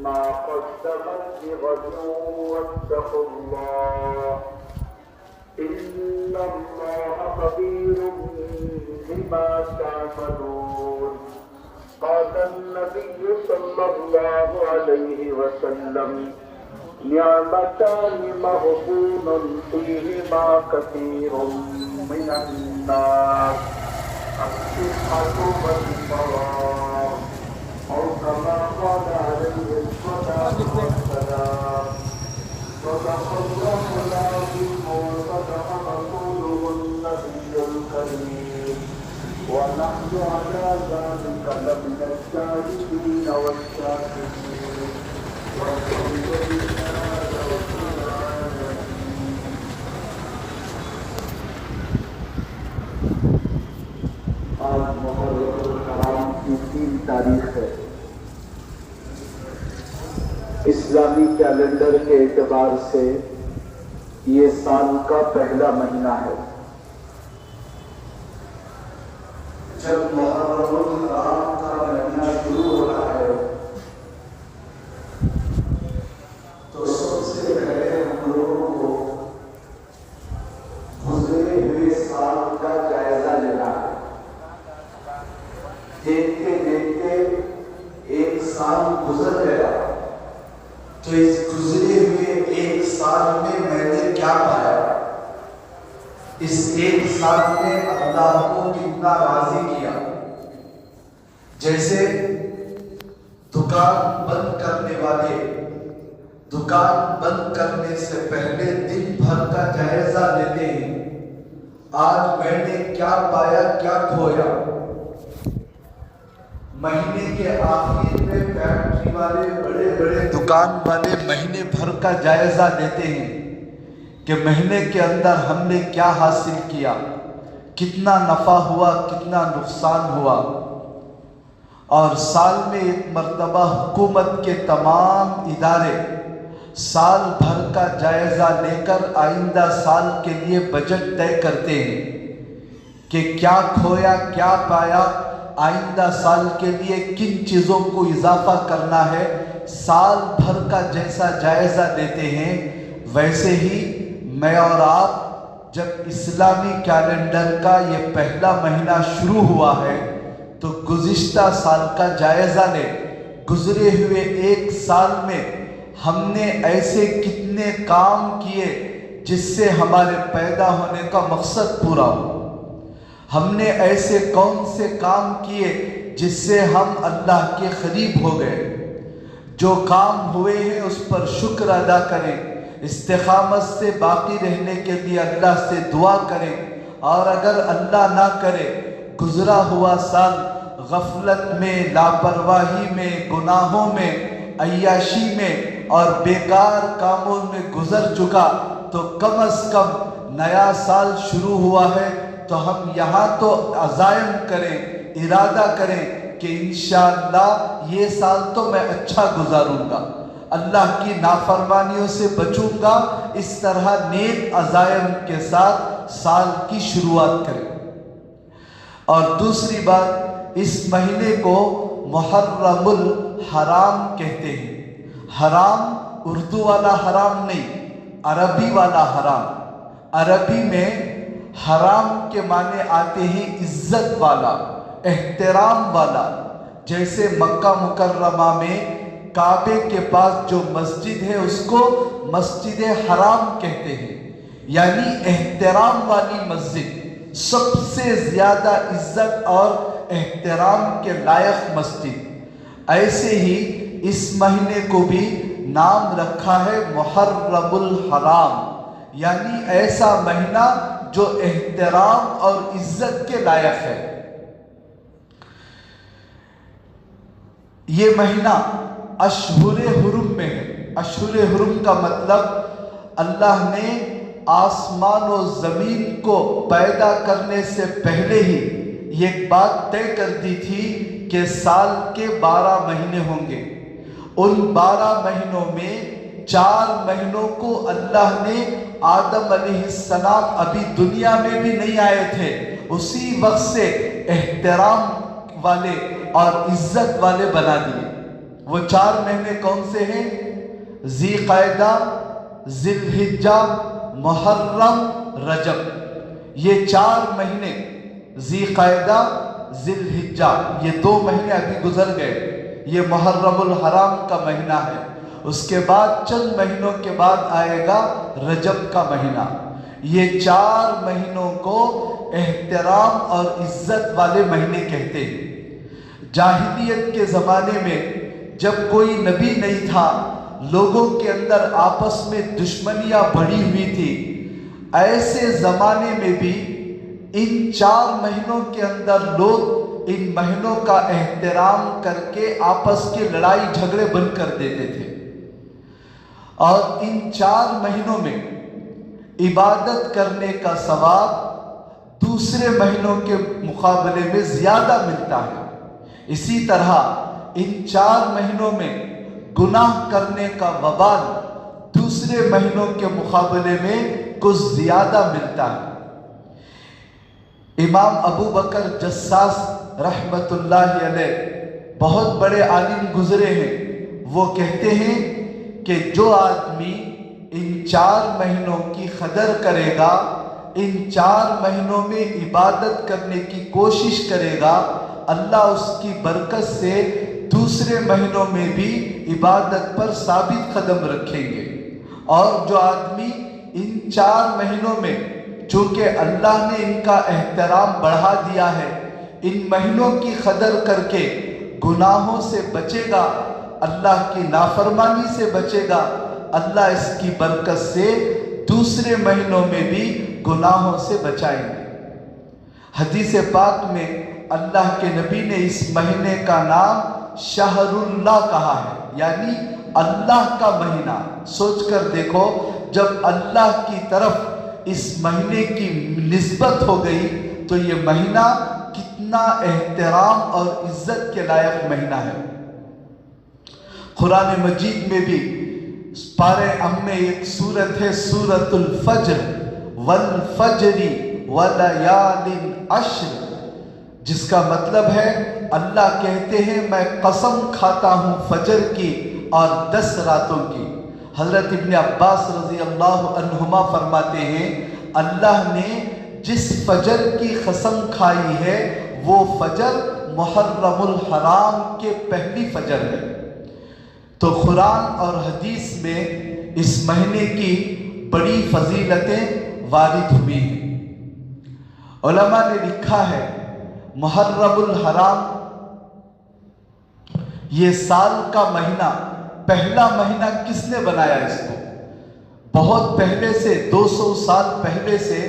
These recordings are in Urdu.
ما قدمت لغد واتقوا الله إن الله خبير بما تعملون. قال النبي صلى الله عليه وسلم نعمتان مغبون فيهما كثير من الناس الصحة والفراغ أو كما قال عليه الصلاة والسلام. صدق الله العظيم وصدق رسوله النبي الكريم ونحن على ذلك لمن الشاهدين والشاكرين والحمد لله رب العالمين. آج محرم الحرام کی 3 تاریخ ہے. اسلامی کیلنڈر کے اعتبار سے یہ سال کا پہلا مہینہ ہے. جب محرم الحرام کا مہینہ شروع ہو رہا ہے تو سب سے پہلے ہم لوگوں کو گزرے ہوئے سال کا جائزہ لینا ہے. دیکھتے دیکھتے ایک سال گزر گیا تو اس گزرے ہوئے ایک سال میں میں نے کیا پایا؟ اس ایک سال میں اللہ کو کتنا راضی کیا؟ جیسے دکان بند کرنے والے دکان بند کرنے سے پہلے دن بھر کا جائزہ لیتے ہیں. آج میں نے کیا پایا کیا کھویا؟ مہینے کے آخر میں فیکٹری والے بڑے بڑے دکان والے مہینے بھر کا جائزہ لیتے ہیں کہ مہینے کے اندر ہم نے کیا حاصل کیا، کتنا نفع ہوا، کتنا نقصان ہوا. اور سال میں ایک مرتبہ حکومت کے تمام ادارے سال بھر کا جائزہ لے کر آئندہ سال کے لیے بجٹ طے کرتے ہیں کہ کیا کھویا کیا پایا، آئندہ سال کے لیے کن چیزوں کو اضافہ کرنا ہے. سال بھر کا جیسا جائزہ لیتے ہیں ویسے ہی میں اور آپ جب اسلامی کیلنڈر کا یہ پہلا مہینہ شروع ہوا ہے تو گزشتہ سال کا جائزہ لیں. گزرے ہوئے ایک سال میں ہم نے ایسے کتنے کام کیے جس سے ہمارے پیدا ہونے کا مقصد پورا ہو. ہم نے ایسے کون سے کام کیے جس سے ہم اللہ کے قریب ہو گئے. جو کام ہوئے ہیں اس پر شکر ادا کریں، استقامت سے باقی رہنے کے لیے اللہ سے دعا کریں. اور اگر اللہ نہ کرے گزرا ہوا سال غفلت میں، لاپرواہی میں، گناہوں میں، عیاشی میں اور بیکار کاموں میں گزر چکا تو کم از کم نیا سال شروع ہوا ہے تو ہم یہاں تو عزائم کریں، ارادہ کریں کہ انشاءاللہ یہ سال تو میں اچھا گزاروں گا، اللہ کی نافرمانیوں سے بچوں گا. اس طرح نیک عزائم کے ساتھ سال کی شروعات کریں. اور دوسری بات، اس مہینے کو محرم الحرام کہتے ہیں. حرام اردو والا حرام نہیں، عربی والا حرام. عربی میں حرام کے معنی آتے ہیں عزت والا، احترام والا. جیسے مکہ مکرمہ میں کعبے کے پاس جو مسجد ہے اس کو مسجد حرام کہتے ہیں، یعنی احترام والی مسجد، سب سے زیادہ عزت اور احترام کے لائق مسجد. ایسے ہی اس مہینے کو بھی نام رکھا ہے محرم الحرام، یعنی ایسا مہینہ جو احترام اور عزت کے لائق ہے. یہ مہینہ اشہر حرم میں ہے. اشہر حرم کا مطلب اللہ نے آسمان و زمین کو پیدا کرنے سے پہلے ہی یہ بات طے کر دی تھی کہ سال کے 12 مہینے ہوں گے. ان 12 مہینوں میں 4 مہینوں کو اللہ نے آدم علیہ السلام ابھی دنیا میں بھی نہیں آئے تھے اسی وقت سے احترام والے اور عزت والے بنا دیے. وہ 4 مہینے کون سے ہیں؟ ذی قعدہ، ذی الحجہ، محرم، رجب۔ یہ 4 مہینے، ذی قعدہ، ذی الحجہ، یہ 2 مہینے ابھی گزر گئے، یہ محرم الحرام کا مہینہ ہے۔ اس کے بعد چند مہینوں کے بعد آئے گا رجب کا مہینہ۔ یہ 4 مہینوں کو احترام اور عزت والے مہینے کہتے ہیں۔ جاہلیت کے زمانے میں جب کوئی نبی نہیں تھا، لوگوں کے اندر آپس میں دشمنیاں بڑھی ہوئی تھی، ایسے زمانے میں بھی ان 4 مہینوں کے اندر لوگ ان مہینوں کا احترام کر کے آپس کے لڑائی جھگڑے بند کر دیتے تھے، اور ان 4 مہینوں میں عبادت کرنے کا ثواب دوسرے مہینوں کے مقابلے میں زیادہ ملتا ہے۔ اسی طرح ان 4 مہینوں میں گناہ کرنے کا وبال دوسرے مہینوں کے مقابلے میں کچھ زیادہ ملتا ہے۔ امام ابو بکر جساس رحمت اللہ علیہ بہت بڑے عالم گزرے ہیں، وہ کہتے ہیں کہ جو آدمی ان 4 مہینوں کی قدر کرے گا، ان 4 مہینوں میں عبادت کرنے کی کوشش کرے گا، اللہ اس کی برکت سے دوسرے مہینوں میں بھی عبادت پر ثابت قدم رکھیں گے۔ اور جو آدمی ان 4 مہینوں میں، چونکہ اللہ نے ان کا احترام بڑھا دیا ہے، ان مہینوں کی قدر کر کے گناہوں سے بچے گا، اللہ کی نافرمانی سے بچے گا، اللہ اس کی برکت سے دوسرے مہینوں میں بھی گناہوں سے بچائیں گے۔ حدیث پاک میں اللہ کے نبی نے اس مہینے کا نام شہر اللہ کہا ہے، یعنی اللہ کا مہینہ۔ سوچ کر دیکھو، جب اللہ کی طرف اس مہینے کی نسبت ہو گئی تو یہ مہینہ کتنا احترام اور عزت کے لائق مہینہ ہے۔ قرآن مجید میں بھی پارے میں ایک سورت ہے، سورۃ الفجر، والفجر ولیال عشر، جس کا مطلب ہے اللہ کہتے ہیں میں قسم کھاتا ہوں فجر کی اور 10 راتوں کی۔ حضرت ابن عباس رضی اللہ عنہما فرماتے ہیں اللہ نے جس فجر کی قسم کھائی ہے وہ فجر محرم الحرام کے پہلی فجر ہے۔ تو قرآن اور حدیث میں اس مہینے کی بڑی فضیلتیں وارد ہوئی ہیں۔ علماء نے لکھا ہے محرم الحرام یہ سال کا مہینہ، پہلا مہینہ کس نے بنایا اس کو؟ بہت پہلے سے، 200 سال پہلے سے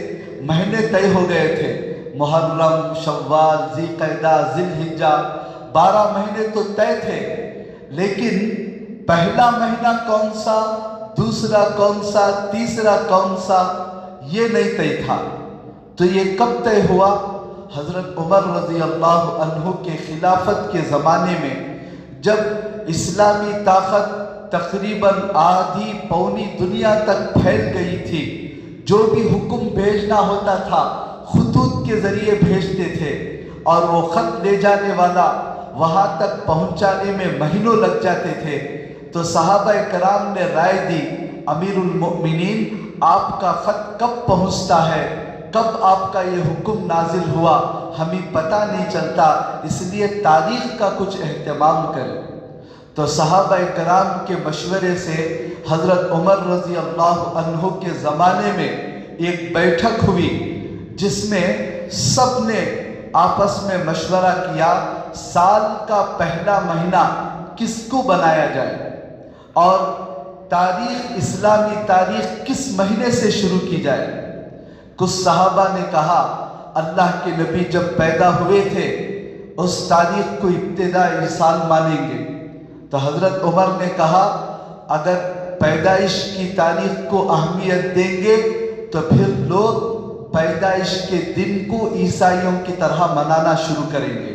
مہینے طے ہو گئے تھے، محرم، شوال، ذی قعدہ، ذی الحجہ، 12 مہینے تو طے تھے، لیکن پہلا مہینہ کون سا، دوسرا کون سا، تیسرا کون سا، یہ نہیں طے تھا۔ تو یہ کب طے ہوا؟ حضرت عمر رضی اللہ عنہ کے خلافت کے زمانے میں، جب اسلامی طاقت تقریباً آدھی پونی دنیا تک پھیل گئی تھی، جو بھی حکم بھیجنا ہوتا تھا خطوط کے ذریعے بھیجتے تھے، اور وہ خط لے جانے والا وہاں تک پہنچانے میں مہینوں لگ جاتے تھے۔ تو صحابہ کرام نے رائے دی امیر المؤمنین آپ کا خط کب پہنچتا ہے، کب آپ کا یہ حکم نازل ہوا، ہمیں پتہ نہیں چلتا، اس لیے تاریخ کا کچھ اہتمام کریں۔ تو صحابہ کرام کے مشورے سے حضرت عمر رضی اللہ عنہ کے زمانے میں ایک بیٹھک ہوئی، جس میں سب نے آپس میں مشورہ کیا سال کا پہلا مہینہ کس کو بنایا جائے، اور تاریخ، اسلامی تاریخ کس مہینے سے شروع کی جائے۔ کچھ صحابہ نے کہا اللہ کے نبی جب پیدا ہوئے تھے اس تاریخ کو ابتدائی سال مانیں گے۔ تو حضرت عمر نے کہا اگر پیدائش کی تاریخ کو اہمیت دیں گے تو پھر لوگ پیدائش کے دن کو عیسائیوں کی طرح منانا شروع کریں گے،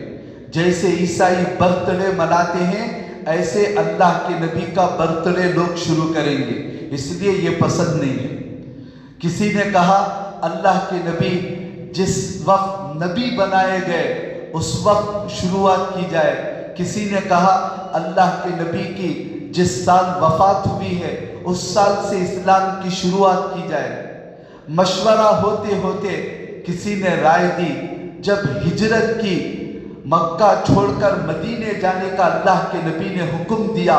جیسے عیسائی برتھ ڈے مناتے ہیں ایسے اللہ کے نبی کا برتھ ڈے لوگ شروع کریں گے، اس لیے یہ پسند نہیں ہے۔ کسی نے کہا اللہ کے نبی جس وقت نبی بنائے گئے اس وقت شروعات کی جائے، کسی نے کہا اللہ کے نبی کی جس سال وفات ہوئی ہے اس سال سے اسلام کی شروعات کی جائے۔ مشورہ ہوتے ہوتے کسی نے رائے دی جب ہجرت کی، مکہ چھوڑ کر مدینے جانے کا اللہ کے نبی نے حکم دیا،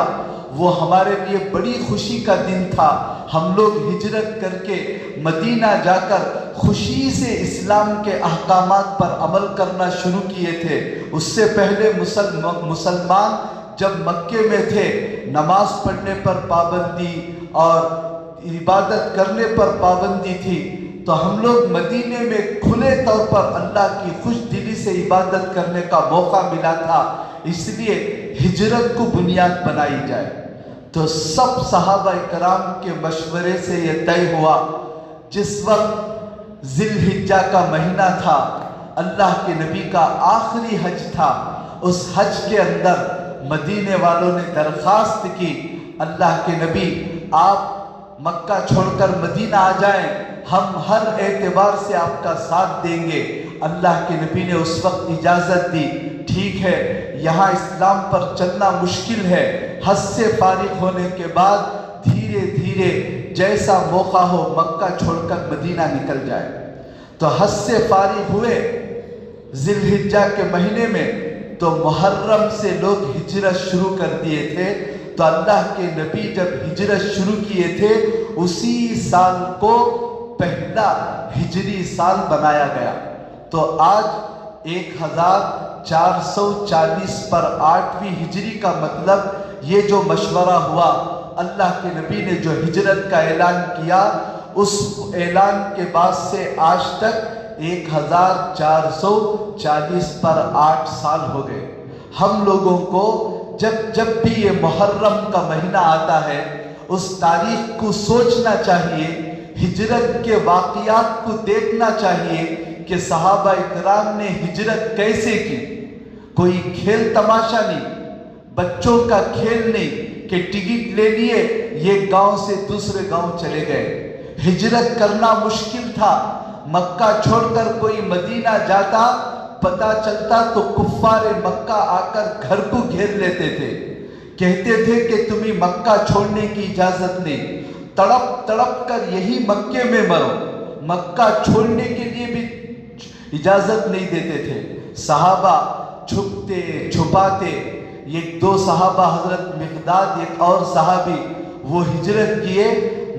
وہ ہمارے لیے بڑی خوشی کا دن تھا۔ ہم لوگ ہجرت کر کے مدینہ جا کر خوشی سے اسلام کے احکامات پر عمل کرنا شروع کیے تھے۔ اس سے پہلے مسلمان جب مکے میں تھے نماز پڑھنے پر پابندی اور عبادت کرنے پر پابندی تھی، تو ہم لوگ مدینے میں کھلے طور پر اللہ کی خوش دلی سے عبادت کرنے کا موقع ملا تھا، اس لیے ہجرت کو بنیاد بنائی جائے۔ تو سب صحابہ کرام کے مشورے سے یہ طے ہوا، جس وقت ذی الحجہ کا مہینہ تھا، اللہ کے نبی کا آخری حج تھا، اس حج کے اندر مدینے والوں نے درخواست کی، اللہ کے نبی آپ مکہ چھوڑ کر مدینہ آ جائیں، ہم ہر اعتبار سے آپ کا ساتھ دیں گے۔ اللہ کے نبی نے اس وقت اجازت دی، ٹھیک ہے یہاں اسلام پر چلنا مشکل ہے، حج سے فارغ ہونے کے بعد دھیرے دھیرے جیسا موقع ہو مکہ چھوڑ کر مدینہ نکل جائے۔ تو حج سے فارغ ہوئے ذی الحجہ کے مہینے میں، تو محرم سے لوگ ہجرت شروع کر دیے تھے۔ تو اللہ کے نبی جب ہجرت شروع کیے تھے اسی سال کو پہلا ہجری سال بنایا گیا۔ تو آج 1440 پر 8ویں ہجری کا مطلب یہ جو مشورہ ہوا، اللہ کے نبی نے جو ہجرت کا اعلان کیا، اس اعلان کے بعد سے آج تک 1440 پر 8 سال ہو گئے۔ ہم لوگوں کو جب بھی یہ محرم کا مہینہ آتا ہے اس تاریخ کو سوچنا چاہیے، ہجرت کے واقعات کو دیکھنا چاہیے کہ صحابہ اکرام نے ہجرت کیسے کی۔ کوئی کھیل تماشا نہیں، بچوں کا کھیل نہیں کہ ٹکٹ لے لیے یہ گاؤں سے دوسرے گاؤں چلے گئے۔ ہجرت کرنا مشکل تھا، مکہ چھوڑ کر کوئی مدینہ جاتا پتہ چلتا تو کفار مکہ آ کر گھر کو گھیر لیتے تھے، کہتے تھے کہ تمہیں مکہ چھوڑنے کی اجازت نہیں، تڑپ تڑپ کر یہی مکے میں مرو، مکہ چھوڑنے کے لیے بھی اجازت نہیں دیتے تھے۔ صحابہ چھپتے چھپاتے، ایک دو صحابہ حضرت مقداد ایک اور صحابی، وہ ہجرت کیے،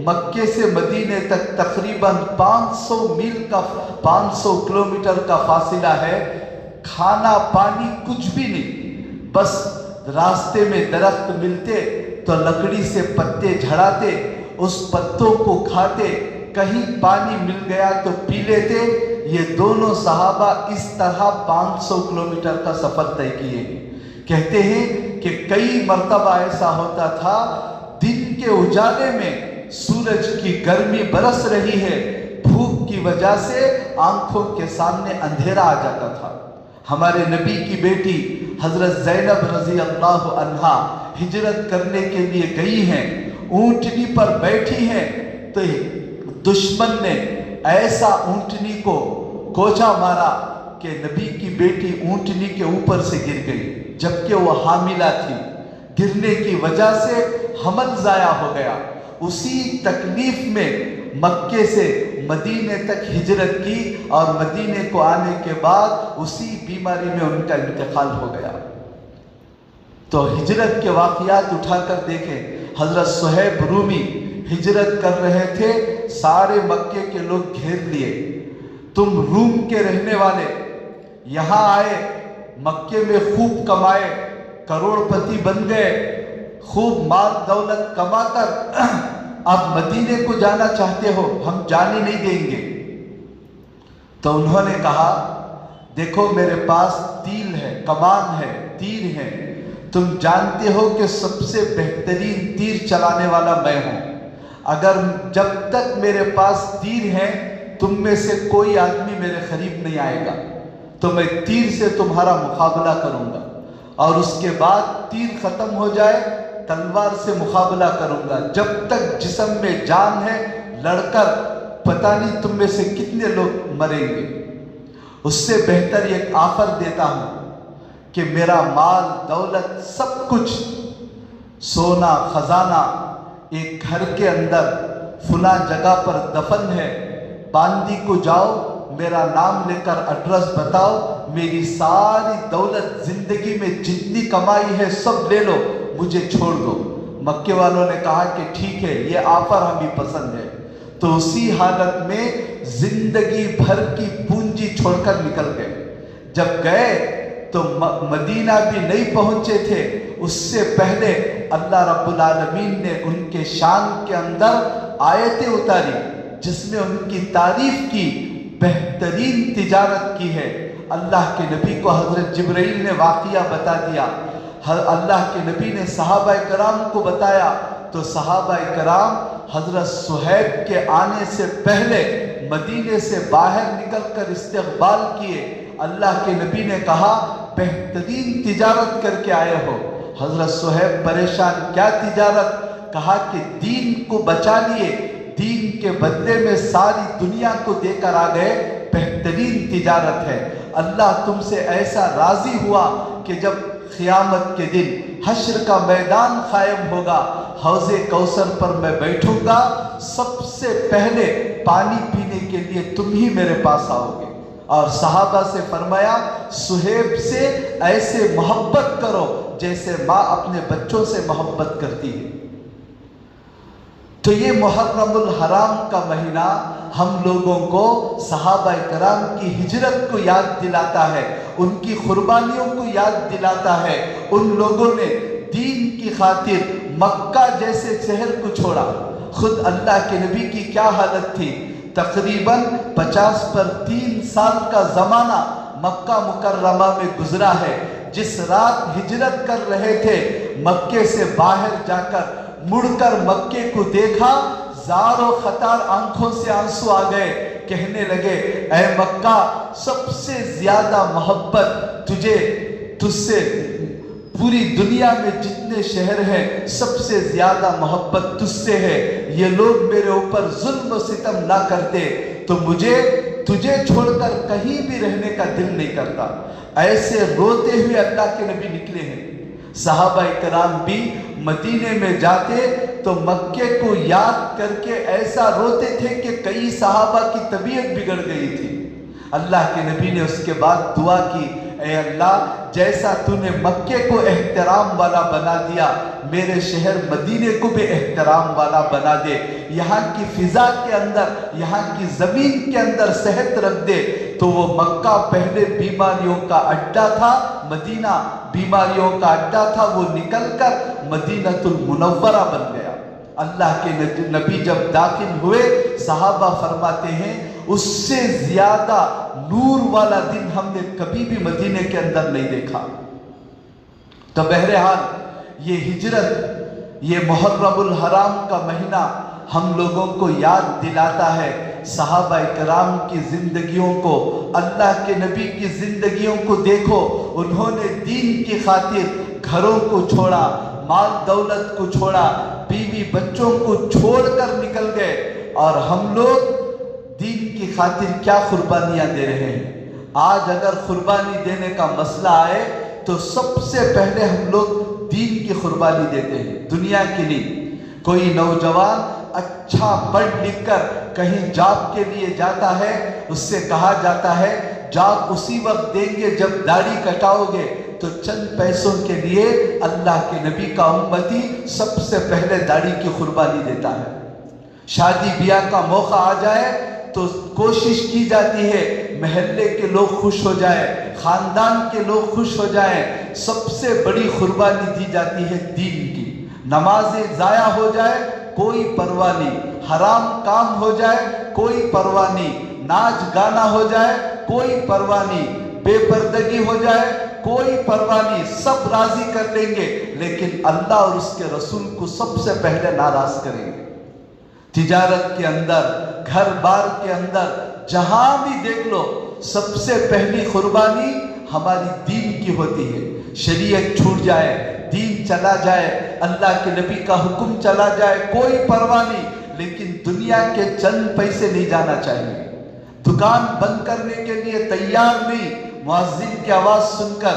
مکے سے مدینے تک تقریباً 500 کلومیٹر کا فاصلہ ہے، کھانا پانی کچھ بھی نہیں، بس راستے میں درخت ملتے تو لکڑی سے پتے جھڑاتے، اس پتوں کو کھاتے، کہیں پانی مل گیا تو پی لیتے۔ یہ دونوں صحابہ اس طرح 500 کلومیٹر کا سفر طے کیے۔ کہتے ہیں کہ کئی مرتبہ ایسا ہوتا تھا دن کے اجالے میں سورج کی گرمی برس رہی ہے، بھوک کی وجہ سے آنکھوں کے سامنے اندھیرا آ جاتا تھا۔ ہمارے نبی کی بیٹی حضرت زینب رضی اللہ عنہا ہجرت کرنے کے لیے گئی ہیں، اونٹنی پر بیٹھی ہیں تو دشمن نے ایسا اونٹنی کو کوچا مارا کہ نبی کی بیٹی اونٹنی کے اوپر سے گر گئی، جبکہ وہ حاملہ تھی۔ گرنے کی وجہ سے حمل ضائع ہو گیا۔ اسی تکلیف میں مکے سے مدینے تک ہجرت کی اور مدینے کو آنے کے بعد اسی بیماری میں ان کا انتقال ہو گیا۔ تو ہجرت کے واقعات اٹھا کر دیکھیں، حضرت صہیب رومی ہجرت کر رہے تھے، سارے مکے کے لوگ گھیر لیے، تم روم کے رہنے والے یہاں آئے، مکے میں خوب کمائے، کروڑ پتی بن گئے، خوب مال دولت کما کر اب مدینے کو جانا چاہتے ہو، ہم جانے نہیں دیں گے۔ تو انہوں نے کہا دیکھو میرے پاس تیل ہے، کمان ہے، تیر ہے، تم جانتے ہو کہ سب سے بہترین تیر چلانے والا میں ہوں، اگر جب تک میرے پاس تیر ہے تم میں سے کوئی آدمی میرے قریب نہیں آئے گا، تو میں تیر سے تمہارا مقابلہ کروں گا، اور اس کے بعد تیر ختم ہو جائے تلوار سے مقابلہ کروں گا، جب تک جسم میں جان ہے لڑ کر پتہ نہیں تم میں سے کتنے لوگ مریں گے۔ اس سے بہتر ایک آفر دیتا ہوں کہ میرا مال دولت سب کچھ سونا خزانہ ایک گھر کے اندر فلاں جگہ پر دفن ہے، باندی کو جاؤ میرا نام لے کر ایڈریس بتاؤ، میری ساری دولت زندگی میں جتنی کمائی ہے سب لے لو، مجھے چھوڑ دو۔ مکے والوں نے کہا کہ ٹھیک ہے، یہ آفر ہمیں پسند ہے۔ تو اسی حالت میں زندگی بھر کی پونجی چھوڑ کر نکل گئے۔ جب گئے تو مدینہ بھی نہیں پہنچے تھے، اس سے پہلے اللہ رب العالمین نے ان کے شان کے اندر آیتیں اتاری جس میں ان کی تعریف کی، بہترین تجارت کی ہے۔ اللہ کے نبی کو حضرت جبرائیل نے واقعہ بتا دیا، اللہ کے نبی نے صحابہ کرام کو بتایا، تو صحابہ کرام حضرت صہیب کے آنے سے پہلے مدینے سے باہر نکل کر استقبال کیے۔ اللہ کے نبی نے کہا بہترین تجارت کر کے آئے ہو۔ حضرت صہیب پریشان، کیا تجارت؟ کہا کہ دین کو بچا لیے، دین کے بدلے میں ساری دنیا کو دے کر آ گئے، بہترین تجارت ہے۔ اللہ تم سے ایسا راضی ہوا کہ جب قیامت کے دن حشر کا میدان قائم ہوگا، حوض کوثر پر میں بیٹھوں گا، سب سے پہلے پانی پینے کے لیے تم ہی میرے پاس آؤ گے۔ اور صحابہ سے فرمایا صہیب سے ایسے محبت کرو جیسے ماں اپنے بچوں سے محبت کرتی ہے۔ تو یہ محرم الحرام کا مہینہ ہم لوگوں کو صحابہ کرام کی ہجرت کو یاد دلاتا ہے، ان کی قربانیوں کو یاد دلاتا ہے۔ ان لوگوں نے دین کی خاطر مکہ جیسے شہر کو چھوڑا۔ خود اللہ کے نبی کی کیا حالت تھی؟ تقریباً 50 پر 3 سال کا زمانہ مکہ مکرمہ میں گزرا ہے۔ جس رات ہجرت کر رہے تھے، مکے سے باہر جا کر مڑ کر مکے کو دیکھا، زار و خطار آنکھوں سے آنسو آ گئے، کہنے لگے اے مکہ، سب سے زیادہ محبت تجھ سے پوری دنیا میں جتنے شہر ہیں سب سے زیادہ محبت تجھ سے ہے۔ یہ لوگ میرے اوپر ظلم و ستم نہ کرتے تو مجھے تجھے چھوڑ کر کہیں بھی رہنے کا دل نہیں کرتا۔ ایسے روتے ہوئے اللہ کے نبی نکلے ہیں۔ صحابہ کرام بھی مدینے میں جاتے تو مکے کو یاد کر کے ایسا روتے تھے کہ کئی صحابہ کی طبیعت بگڑ گئی تھی۔ اللہ کے نبی نے اس کے بعد دعا کی، اے اللہ جیسا تو نے مکے کو احترام والا بنا دیا، میرے شہر مدینے کو بھی احترام والا بنا دے، یہاں کی فضا کے اندر، یہاں کی زمین کے اندر صحت رکھ دے۔ تو وہ مکہ پہلے بیماریوں کا اڈا تھا، مدینہ بیماریوں کا اڈا تھا، وہ نکل کر مدینہ المنورہ بن گیا۔ اللہ کے نبی جب داخل ہوئے، صحابہ فرماتے ہیں اس سے زیادہ نور والا دن ہم نے کبھی بھی مدینے کے اندر نہیں دیکھا۔ تو بہرحال یہ ہجرت، یہ محرم الحرام کا مہینہ ہم لوگوں کو یاد دلاتا ہے صحابہ کرام کی زندگیوں کو، اللہ کے نبی کی زندگیوں کو دیکھو، انہوں نے دین کی خاطر گھروں کو چھوڑا، مال دولت کو چھوڑا، بیوی بچوں کو چھوڑ کر نکل گئے، اور ہم لوگ دین کی خاطر کیا قربانیاں دے رہے ہیں۔ آج اگر قربانی دینے کا مسئلہ آئے تو سب سے پہلے ہم لوگ دین کی قربانی دیتے ہیں، دنیا کی نہیں۔ کوئی نوجوان اچھا پڑھ لکھ کر کہیں جاب کے لیے جاتا ہے، اس سے کہا جاتا ہے جاب اسی وقت دیں گے جب داڑھی کٹاؤ گے، تو چند پیسوں کے لیے اللہ کے نبی کا امتی سب سے پہلے داڑھی کی قربانی دیتا ہے۔ شادی بیاہ کا موقع آ جائے تو کوشش کی جاتی ہے محلے کے لوگ خوش ہو جائیں، خاندان کے لوگ خوش ہو جائیں، سب سے بڑی قربانی دی جاتی ہے دین کی۔ نمازیں ضائع ہو جائے کوئی پرواہ نہیں، حرام کام ہو جائے کوئی پرواہ نہیں، ناچ گانا ہو جائے کوئی پرواہ نہیں، بے پردگی ہو جائے کوئی پرواہ نہیں، سب راضی کر لیں گے، لیکن اللہ اور اس کے رسول کو سب سے پہلے ناراض کریں گے۔ تجارت کے اندر، گھر بار کے اندر، جہاں بھی دیکھ لو سب سے پہلی قربانی ہماری دین کی ہوتی ہے۔ شریعت چھوٹ جائے، دین چلا جائے، اللہ کے نبی کا حکم چلا جائے کوئی پرواہ نہیں، لیکن دنیا کے چند پیسے نہیں جانا چاہیے۔ دکان بند کرنے کے لیے تیار نہیں، مؤذن کی آواز سن کر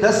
10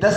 10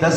10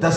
10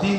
3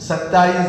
27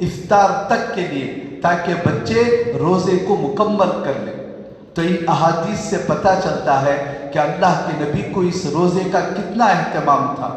افطار تک کے لیے، تاکہ بچے روزے کو مکمل کر لیں۔ تو ان احادیث سے پتہ چلتا ہے کہ اللہ کے نبی کو اس روزے کا کتنا اہتمام تھا۔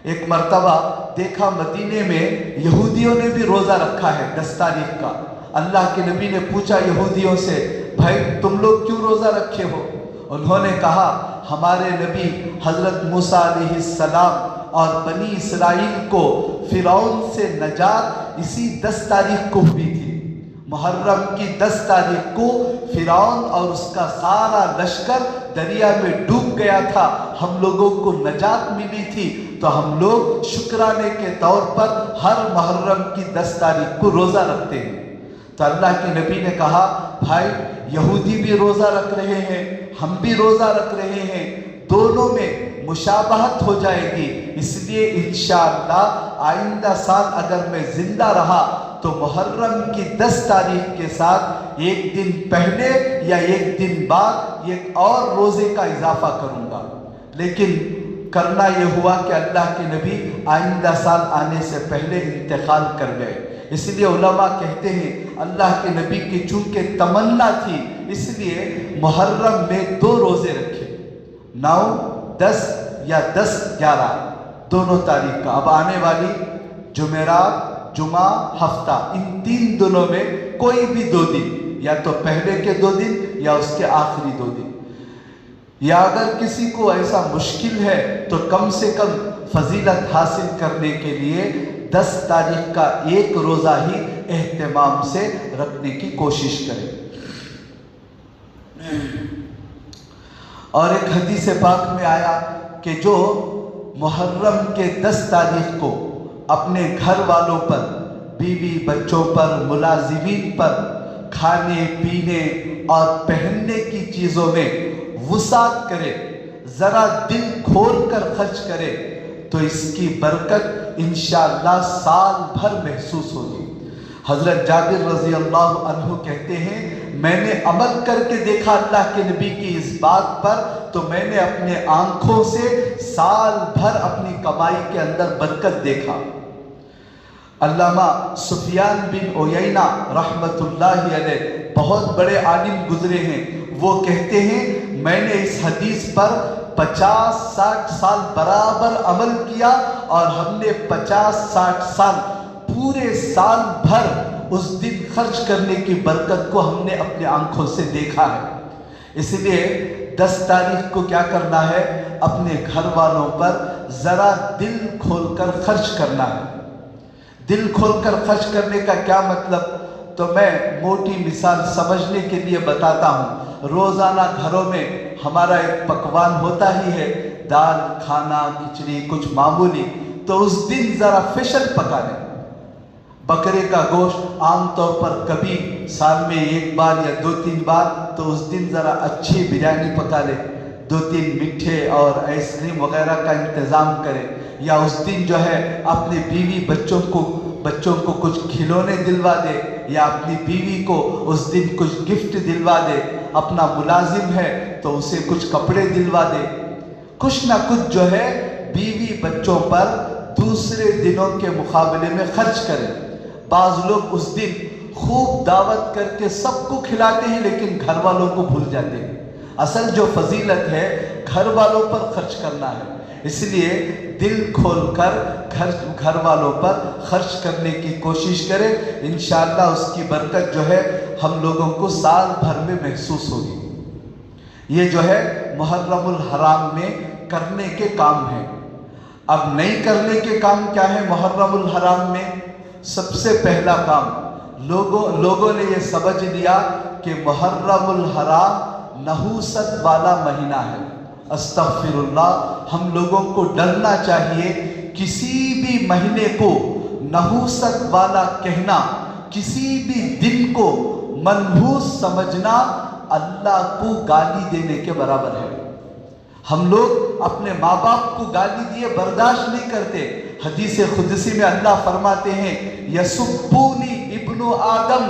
ایک مرتبہ دیکھا مدینے میں یہودیوں نے بھی روزہ رکھا ہے 10 تاریخ کا۔ اللہ کے نبی نے پوچھا یہودیوں سے، بھائی تم لوگ کیوں روزہ رکھے ہو؟ انہوں نے کہا ہمارے نبی حضرت موسیٰ علیہ السلام اور بنی اسرائیل کو فرعون سے نجات اسی 10 تاریخ کو ہوئی تھی۔ محرم کی 10 تاریخ کو فرعون اور اس کا سارا لشکر دریا میں ڈوب گیا تھا، ہم لوگوں کو نجات ملی تھی، تو ہم لوگ شکرانے کے طور پر ہر محرم کی 10 تاریخ کو روزہ رکھتے ہیں۔ تو اللہ کے نبی نے کہا بھائی یہودی بھی روزہ رکھ رہے ہیں، ہم بھی روزہ رکھ رہے ہیں، دونوں میں مشابہت ہو جائے گی، اس لیے انشاءاللہ آئندہ سال اگر میں زندہ رہا تو محرم کی 10 تاریخ کے ساتھ ایک دن پہلے یا ایک دن بعد ایک اور روزے کا اضافہ کروں گا۔ لیکن کرنا یہ ہوا کہ اللہ کے نبی آئندہ سال آنے سے پہلے انتقال کر گئے۔ اس لیے علماء کہتے ہیں اللہ کے نبی کی چونکہ تمنا تھی، اس لیے محرم میں 2 روزے رکھے، 9، 10 یا 10، 11 دونوں تاریخ کا۔ اب آنے والی جمعرات، جمعہ، ہفتہ، ان 3 دنوں میں کوئی بھی 2 دن، یا تو پہلے کے 2 دن یا اس کے آخری 2 دن، یا اگر کسی کو ایسا مشکل ہے تو کم سے کم فضیلت حاصل کرنے کے لیے 10 تاریخ کا ایک روزہ ہی اہتمام سے رکھنے کی کوشش کرے۔ اور ایک حدیث پاک میں آیا کہ جو محرم کے 10 تاریخ کو اپنے گھر والوں پر، بیوی بچوں پر، ملازمین پر کھانے پینے اور پہننے کی چیزوں میں وسعت کرے، ذرا دل کھول کر خرچ کرے، تو اس کی برکت انشاءاللہ سال بھر محسوس ہوگی۔ حضرت جابر رضی اللہ عنہ کہتے ہیں میں نے عمل کر کے دیکھا اللہ کے نبی کی اس بات پر، تو میں نے اپنے آنکھوں سے سال بھر اپنی کمائی کے اندر برکت دیکھا۔ علامہ سفیان بن عیینہ رحمت اللہ علیہ بہت بڑے عالم گزرے ہیں، وہ کہتے ہیں میں نے اس حدیث پر 50-60 سال برابر عمل کیا، اور ہم نے 50-60 سال پورے سال بھر اس دن خرچ کرنے کی برکت کو ہم نے اپنے آنکھوں سے دیکھا ہے۔ اس لیے 10 تاریخ کو کیا کرنا ہے؟ اپنے گھر والوں پر ذرا دل کھول کر خرچ کرنا ہے۔ دل کھول کر خرچ کرنے کا کیا مطلب؟ تو میں موٹی مثال سمجھنے کے لیے بتاتا ہوں۔ روزانہ گھروں میں ہمارا ایک پکوان ہوتا ہی ہے، دال، کھانا، کھچڑی، کچھ معمولی، تو اس دن ذرا فیشل پکا لیں۔ بکرے کا گوشت عام طور پر کبھی سال میں 1 بار یا 2-3 بار، تو اس دن ذرا اچھی بریانی پکا لیں، 2-3 میٹھے اور آئس کریم وغیرہ کا انتظام کریں، یا اس دن جو ہے اپنے بیوی بچوں کو کچھ کھلونے دلوا دے، یا اپنی بیوی کو اس دن کچھ گفٹ دلوا دے، اپنا ملازم ہے تو اسے کچھ کپڑے دلوا دے، کچھ نہ کچھ جو ہے بیوی بچوں پر دوسرے دنوں کے مقابلے میں خرچ کریں۔ بعض لوگ اس دن خوب دعوت کر کے سب کو کھلاتے ہیں لیکن گھر والوں کو بھول جاتے ہیں۔ اصل جو فضیلت ہے گھر والوں پر خرچ کرنا ہے، اس لیے دل کھول کر گھر والوں پر خرچ کرنے کی کوشش کریں، انشاءاللہ اس کی برکت جو ہے ہم لوگوں کو سال بھر میں محسوس ہوگی۔ یہ جو ہے محرم الحرام میں کرنے کے کام ہیں۔ اب نہیں کرنے کے کام کیا ہے محرم الحرام میں؟ سب سے پہلا کام، لوگوں نے یہ سمجھ لیا کہ محرم الحرام نحوست والا مہینہ ہے۔ استغفر اللہ، ہم لوگوں کو ڈرنا چاہیے، کسی بھی مہینے کو نحوست والا کہنا، کسی بھی دن کو منحوس سمجھنا اللہ کو گالی دینے کے برابر ہے۔ ہم لوگ اپنے ماں باپ کو گالی دیے برداشت نہیں کرتے۔ حدیث قدسی میں اللہ فرماتے ہیں یسبونی ابن آدم،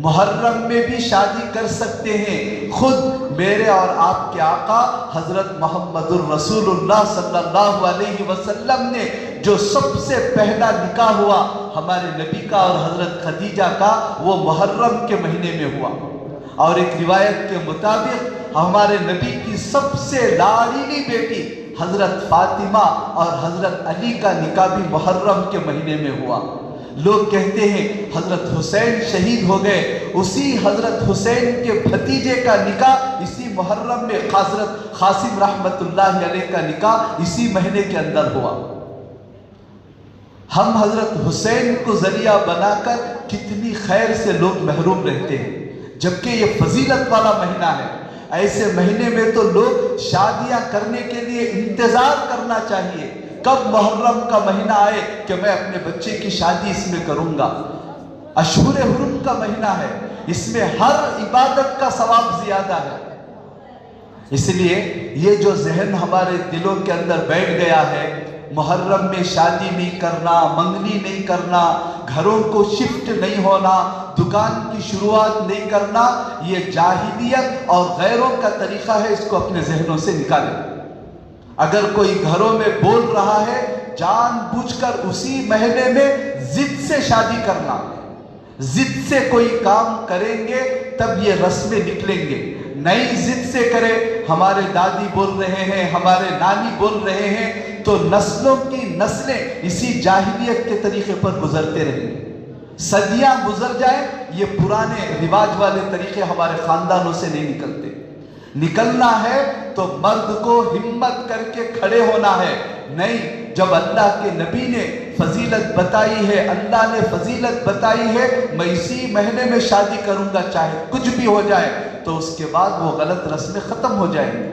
محرم میں بھی شادی کر سکتے ہیں۔ خود میرے اور آپ کے آقا حضرت محمد الرسول اللہ صلی اللہ علیہ وسلم نے جو سب سے پہلا نکاح ہوا ہمارے نبی کا اور حضرت خدیجہ کا، وہ محرم کے مہینے میں ہوا۔ اور ایک روایت کے مطابق ہمارے نبی کی سب سے لاڈلی بیٹی حضرت فاطمہ اور حضرت علی کا نکاح بھی محرم کے مہینے میں ہوا۔ لوگ کہتے ہیں حضرت حسین شہید ہو گئے، اسی حضرت حسین کے بھتیجے کا نکاح اسی محرم میں حضرت قاسم رحمت اللہ علیہ کا نکاح اسی مہینے کے اندر ہوا۔ ہم حضرت حسین کو ذریعہ بنا کر کتنی خیر سے لوگ محروم رہتے ہیں، جبکہ یہ فضیلت والا مہینہ ہے۔ ایسے مہینے میں تو لوگ شادیاں کرنے کے لیے انتظار کرنا چاہیے، کب محرم کا مہینہ آئے کہ میں اپنے بچے کی شادی اس میں کروں گا۔ اشہر حرم کا مہینہ ہے، اس میں ہر عبادت کا ثواب زیادہ ہے۔ اس لیے یہ جو ذہن ہمارے دلوں کے اندر بیٹھ گیا ہے، محرم میں شادی نہیں کرنا، منگنی نہیں کرنا، گھروں کو شفٹ نہیں ہونا، دکان کی شروعات نہیں کرنا، یہ جاہلیت اور غیروں کا طریقہ ہے، اس کو اپنے ذہنوں سے نکالیں۔ اگر کوئی گھروں میں بول رہا ہے جان بوجھ کر اسی مہینے میں ضد سے شادی کرنا، ضد سے کوئی کام کریں گے تب یہ رسمیں نکلیں گے، نئی ضد سے کرے، ہمارے دادی بول رہے ہیں، ہمارے نانی بول رہے ہیں، تو نسلوں کی نسلیں اسی جاہلیت کے طریقے پر گزرتے رہیں گے۔ صدیاں گزر جائیں، یہ پرانے رواج والے طریقے ہمارے خاندانوں سے نہیں نکلتے۔ نکلنا ہے تو مرد کو ہمت کر کے کھڑے ہونا ہے۔ نہیں، جب اللہ کے نبی نے فضیلت بتائی ہے، اللہ نے فضیلت بتائی ہے، میں اسی مہینے میں شادی کروں گا چاہے کچھ بھی ہو جائے، تو اس کے بعد وہ غلط رسمیں ختم ہو جائیں گی،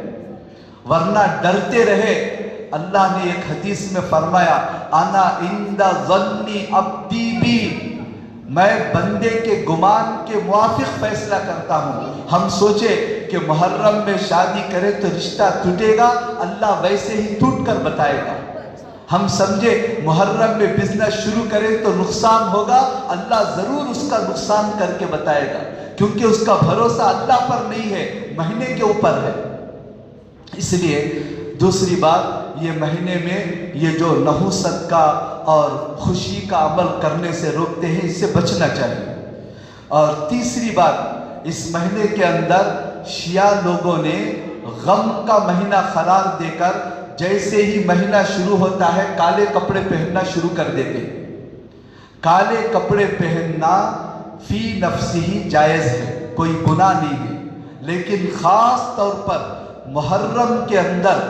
ورنہ ڈرتے رہے۔ اللہ نے ایک حدیث میں فرمایا، انا عند ظن عبدی بی، میں بندے کے گمان کے موافق فیصلہ کرتا ہوں۔ ہم سوچے کہ محرم میں شادی کرے تو رشتہ ٹوٹے گا، اللہ ویسے ہی ٹوٹ کر بتائے گا۔ ہم سمجھے محرم میں بزنس شروع کریں تو نقصان ہوگا، اللہ ضرور اس کا نقصان کر کے بتائے گا، کیونکہ اس کا بھروسہ اللہ پر نہیں ہے، مہینے کے اوپر ہے۔ اس لیے دوسری بات، یہ مہینے میں یہ جو نحوست کا اور خوشی کا عمل کرنے سے روکتے ہیں، اس سے بچنا چاہیے۔ اور تیسری بات، اس مہینے کے اندر شیعہ لوگوں نے غم کا مہینہ قرار دے کر جیسے ہی مہینہ شروع ہوتا ہے کالے کپڑے پہننا شروع کر دیتے ہیں۔ کالے کپڑے پہننا فی نفسی ہی جائز ہے، کوئی گناہ نہیں ہے، لیکن خاص طور پر محرم کے اندر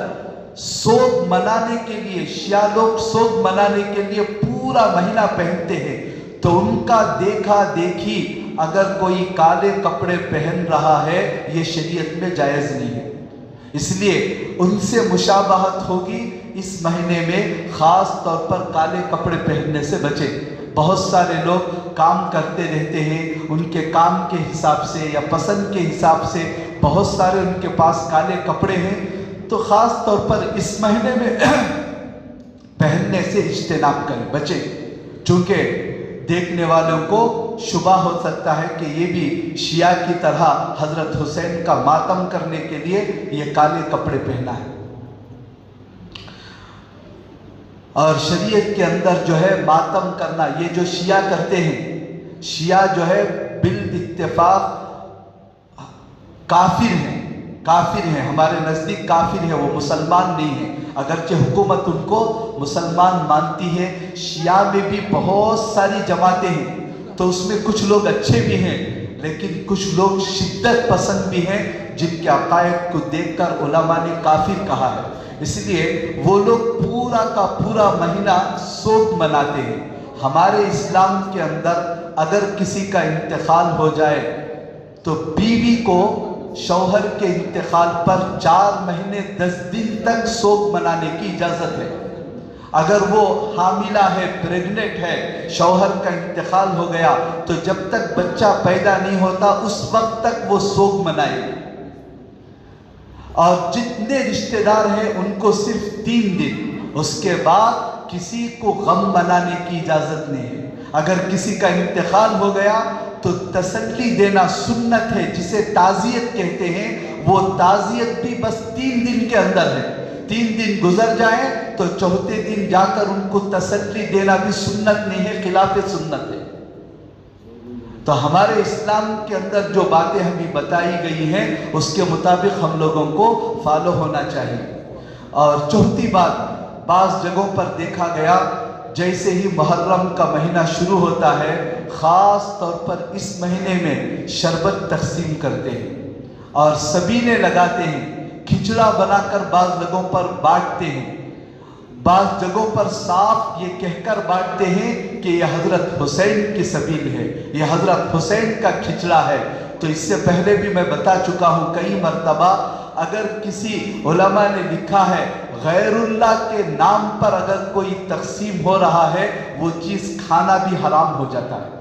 سوگ منانے کے لیے شیعہ لوگ سوگ منانے کے لیے پورا مہینہ پہنتے ہیں، تو ان کا دیکھا دیکھی اگر کوئی کالے کپڑے پہن رہا ہے یہ شریعت میں جائز نہیں ہے۔ اس لیے ان سے مشابہت ہوگی، اس مہینے میں خاص طور پر کالے کپڑے پہننے سے بچیں۔ بہت سارے لوگ کام کرتے رہتے ہیں، ان کے کام کے حساب سے یا پسند کے حساب سے بہت سارے ان کے پاس کالے کپڑے ہیں، تو خاص طور پر اس مہینے میں پہننے سے اجتناب کریں، بچیں، چونکہ دیکھنے والوں کو شبہ ہو سکتا ہے کہ یہ بھی شیعہ کی طرح حضرت حسین کا ماتم کرنے کے لیے یہ کالے کپڑے پہنا ہے۔ اور شریعت کے اندر جو ہے ماتم کرنا، یہ جو شیعہ کرتے ہیں، شیعہ جو ہے بالاتفاق کافر ہیں، ہمارے نزدیک کافر ہیں، وہ مسلمان نہیں ہیں، اگرچہ حکومت ان کو مسلمان مانتی ہے۔ شیعہ میں بھی بہت ساری جماعتیں ہیں، تو اس میں کچھ لوگ اچھے بھی ہیں، لیکن کچھ لوگ شدت پسند بھی ہیں، جن کے عقائد کو دیکھ کر علماء نے کافر کہا ہے۔ اس لیے وہ لوگ پورا کا پورا مہینہ سوگ مناتے ہیں۔ ہمارے اسلام کے اندر اگر کسی کا انتقال ہو جائے تو بیوی کو شوہر کے انتقال پر 4 مہینے 10 دن تک سوگ منانے کی اجازت ہے۔ اگر وہ حاملہ ہے، پریگننٹ ہے، شوہر کا انتقال ہو گیا، تو جب تک بچہ پیدا نہیں ہوتا اس وقت تک وہ سوگ منائے، اور جتنے رشتہ دار ہیں ان کو صرف 3 دن، اس کے بعد کسی کو غم منانے کی اجازت نہیں ہے۔ اگر کسی کا انتقال ہو گیا تو تسلی دینا سنت ہے، جسے تعزیت کہتے ہیں، وہ تعزیت بھی بس 3 دن کے اندر ہے۔ 3 دن گزر جائیں تو چوتھے دن جا کر ان کو تسلی دینا بھی سنت نہیں ہے، خلاف سنت ہے۔ تو ہمارے اسلام کے اندر جو باتیں ہمیں بتائی گئی ہیں اس کے مطابق ہم لوگوں کو فالو ہونا چاہیے۔ اور چوتھی بات، بعض جگہوں پر دیکھا گیا جیسے ہی محرم کا مہینہ شروع ہوتا ہے، خاص طور پر اس مہینے میں شربت تقسیم کرتے ہیں اور سبینے لگاتے ہیں، کھچڑا بنا کر بعض لوگوں پر بانٹتے ہیں، بعض جگہوں پر صاف یہ کہہ کر بانٹتے ہیں کہ یہ حضرت حسین کی سبیل ہے، یہ حضرت حسین کا کھچڑا ہے۔ تو اس سے پہلے بھی میں بتا چکا ہوں کئی مرتبہ، اگر کسی علماء نے لکھا ہے غیر اللہ کے نام پر اگر کوئی تقسیم ہو رہا ہے، وہ چیز کھانا بھی حرام ہو جاتا ہے۔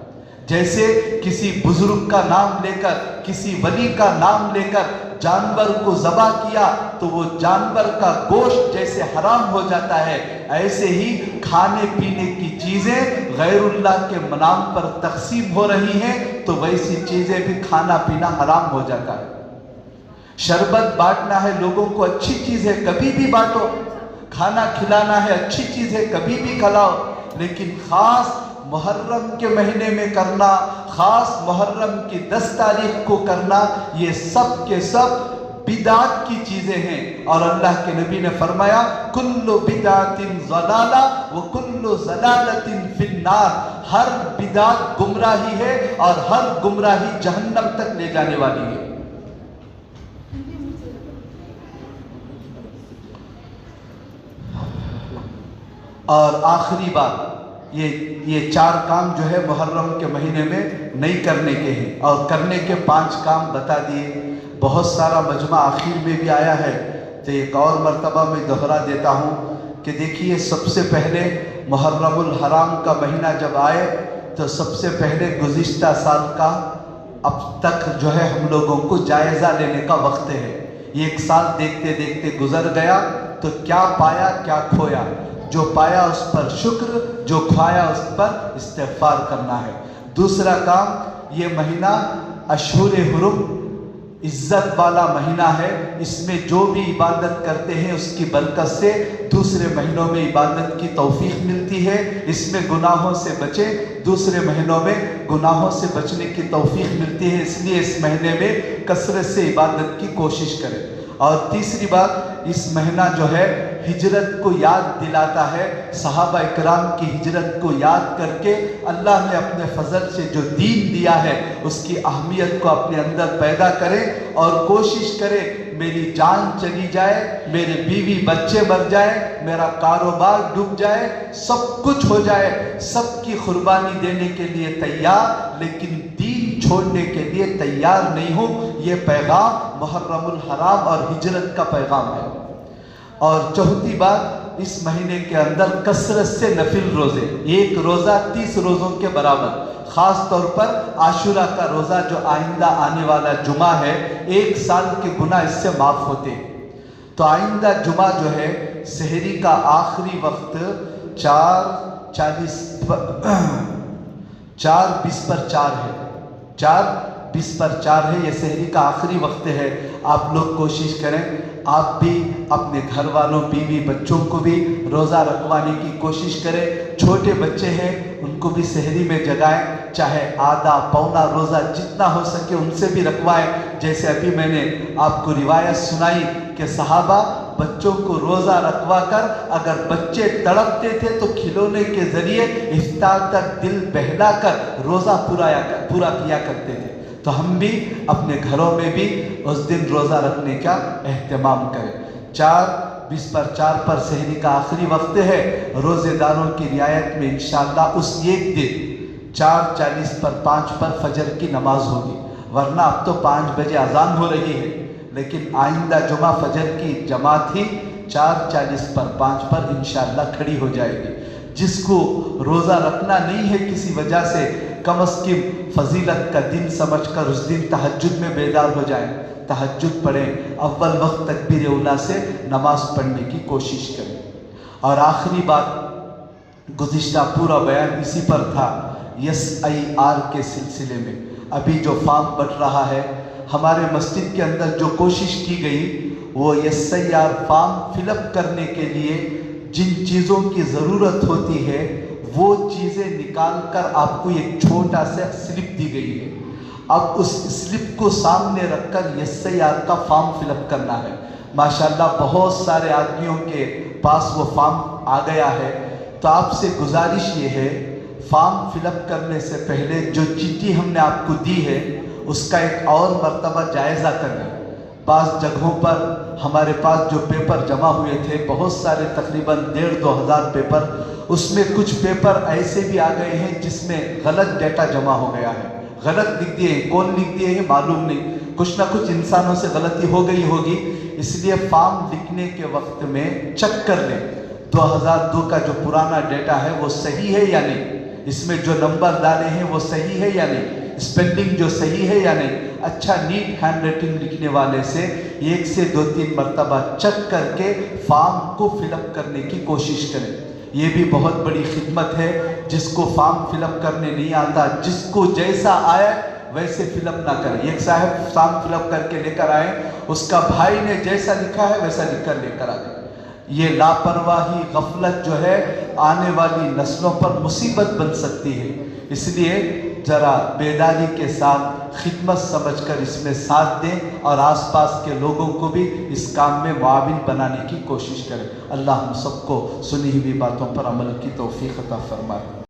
جیسے کسی بزرگ کا نام لے کر، کسی ولی کا نام لے کر جانور کو ذبح کیا تو وہ جانور کا گوشت جیسے حرام ہو جاتا ہے، ایسے ہی کھانے پینے کی چیزیں غیر اللہ کے نام پر تقسیم ہو رہی ہیں تو ویسی چیزیں بھی کھانا پینا حرام ہو جاتا ہے۔ شربت بانٹنا ہے لوگوں کو، اچھی چیز ہے، کبھی بھی بانٹو۔ کھانا کھلانا ہے، اچھی چیز ہے، کبھی بھی کھلاؤ، لیکن خاص محرم کے مہینے میں کرنا، خاص محرم کی 10 تاریخ کو کرنا، یہ سب کے سب بدعت کی چیزیں ہیں۔ اور اللہ کے نبی نے فرمایا کل بدعت ضلالہ وکل ضلالۃ فی النار، ہر بدعت گمراہی ہے اور ہر گمراہی جہنم تک لے جانے والی ہے۔ اور آخری بات، یہ 4 کام جو ہے محرم کے مہینے میں نہیں کرنے کے ہیں، اور کرنے کے 5 کام بتا دیے۔ بہت سارا مجمع آخر میں بھی آیا ہے تو ایک اور مرتبہ میں دہرا دیتا ہوں کہ دیکھیے، سب سے پہلے محرم الحرام کا مہینہ جب آئے تو سب سے پہلے گزشتہ سال کا اب تک جو ہے ہم لوگوں کو جائزہ لینے کا وقت ہے۔ یہ 1 سال دیکھتے دیکھتے گزر گیا تو کیا پایا کیا کھویا، جو پایا اس پر شکر، جو کھوایا اس پر استغفار کرنا ہے۔ دوسرا کام، یہ مہینہ اشہر حرم، عزت والا مہینہ ہے، اس میں جو بھی عبادت کرتے ہیں اس کی برکت سے دوسرے مہینوں میں عبادت کی توفیق ملتی ہے۔ اس میں گناہوں سے بچیں، دوسرے مہینوں میں گناہوں سے بچنے کی توفیق ملتی ہے، اس لیے اس مہینے میں کثرت سے عبادت کی کوشش کریں۔ اور تیسری بات، اس مہینہ جو ہے ہجرت کو یاد دلاتا ہے، صحابہ اکرام کی ہجرت کو یاد کر کے اللہ نے اپنے فضل سے جو دین دیا ہے اس کی اہمیت کو اپنے اندر پیدا کرے اور کوشش کرے میری جان چلی جائے، میرے بیوی بچے مر جائے، میرا کاروبار ڈوب جائے، سب کچھ ہو جائے، سب کی قربانی دینے کے لیے تیار، لیکن دین چھوڑنے کے لیے تیار نہیں ہوں۔ یہ پیغام محرم الحرام اور ہجرت کا پیغام ہے۔ اور چوتھی بات، اس مہینے کے اندر کثرت سے نفل روزے، 1 روزہ 30 روزوں کے برابر، خاص طور پر عاشورہ کا روزہ جو آئندہ آنے والا جمعہ ہے، 1 سال کے گناہ اس سے معاف ہوتے ہیں۔ تو آئندہ جمعہ جو ہے سحری کا آخری وقت 4:20 پر 4 ہے، 4:20 پر 4 ہے، یہ سحری کا آخری وقت ہے۔ آپ لوگ کوشش کریں، آپ بھی اپنے گھر والوں، بیوی بچوں کو بھی روزہ رکھوانے کی کوشش کریں۔ چھوٹے بچے ہیں ان کو بھی سحری میں جگائیں، چاہے آدھا پونا روزہ جتنا ہو سکے ان سے بھی رکھوائیں۔ جیسے ابھی میں نے آپ کو روایت سنائی کہ صحابہ بچوں کو روزہ رکھوا کر اگر بچے تڑپتے تھے تو کھلونے کے ذریعے افطار تک دل بہلا کر روزہ پورا کیا کرتے تھے۔ تو ہم بھی اپنے گھروں میں بھی اس دن روزہ رکھنے کا اہتمام کریں۔ 4:20 پر 4 پر سحری کا آخری وقت ہے، روزے داروں کی رعایت میں انشاءاللہ اس ایک دن 4:40 پر 5 پر فجر کی نماز ہوگی، ورنہ اب تو 5 بجے اذان ہو رہی ہے، لیکن آئندہ جمعہ فجر کی جماعت ہی 4:40 پر 5 پر انشاءاللہ کھڑی ہو جائے گی۔ جس کو روزہ رکھنا نہیں ہے کسی وجہ سے، کم از کم فضیلت کا دن سمجھ کر اس دن تہجد میں بیدار ہو جائیں، تہجد پڑھیں، اول وقت تکبیر اولیٰ سے نماز پڑھنے کی کوشش کریں۔ اور آخری بات، گزشتہ پورا بیان اسی پر تھا SIR کے سلسلے میں ابھی جو فارم بٹ رہا ہے، ہمارے مسجد کے اندر جو کوشش کی گئی وہ SIR فارم فل اپ کرنے کے لیے جن چیزوں کی ضرورت ہوتی ہے وہ چیزیں نکال کر آپ کو ایک چھوٹا سا سلپ دی گئی ہے۔ اب اس سلپ کو سامنے رکھ کر SIR کا فارم فل اپ کرنا ہے۔ ماشاءاللہ بہت سارے آدمیوں کے پاس وہ فارم آ گیا ہے، تو آپ سے گزارش یہ ہے فارم فل اپ کرنے سے پہلے جو چٹھی ہم نے آپ کو دی ہے اس کا ایک اور مرتبہ جائزہ کریں۔ بعض جگہوں پر ہمارے پاس جو پیپر جمع ہوئے تھے بہت سارے تقریباً 1,500-2 ہزار پیپر، اس میں کچھ پیپر ایسے بھی آ گئے ہیں جس میں غلط ڈیٹا جمع ہو گیا ہے، غلط لکھ دیے ہیں، کون لکھ دیے ہیں معلوم نہیں، کچھ نہ کچھ انسانوں سے غلطی ہو گئی ہوگی۔ اس لیے فارم لکھنے کے وقت میں چیک کر لیں 2002 کا جو پرانا ڈیٹا ہے وہ صحیح ہے یا نہیں، اس میں جو نمبر ڈالے ہیں وہ صحیح ہے یا نہیں، اسپیلنگ جو صحیح ہے یا نہیں۔ اچھا نیٹ ہینڈ رائٹنگ لکھنے والے سے 1 سے 2-3 مرتبہ چیک کر کے فارم کو فل اپ کرنے کی کوشش کریں۔ یہ بھی بہت بڑی خدمت ہے۔ جس کو فارم فل اپ کرنے نہیں آتا، جس کو جیسا آئے ویسے فل اپ نہ کریں۔ ایک صاحب فارم فل اپ کر کے لے کر آئے، اس کا بھائی نے جیسا لکھا ہے ویسا لکھ کر لے کر آ گئے۔ یہ لاپرواہی، غفلت جو ہے آنے والی نسلوں پر مصیبت بن سکتی ہے۔ اس لیے ذرا بیداری کے ساتھ خدمت سمجھ کر اس میں ساتھ دیں اور آس پاس کے لوگوں کو بھی اس کام میں معاون بنانے کی کوشش کریں۔ اللہ ہم سب کو سنی ہوئی باتوں پر عمل کی توفیق عطا فرمائے۔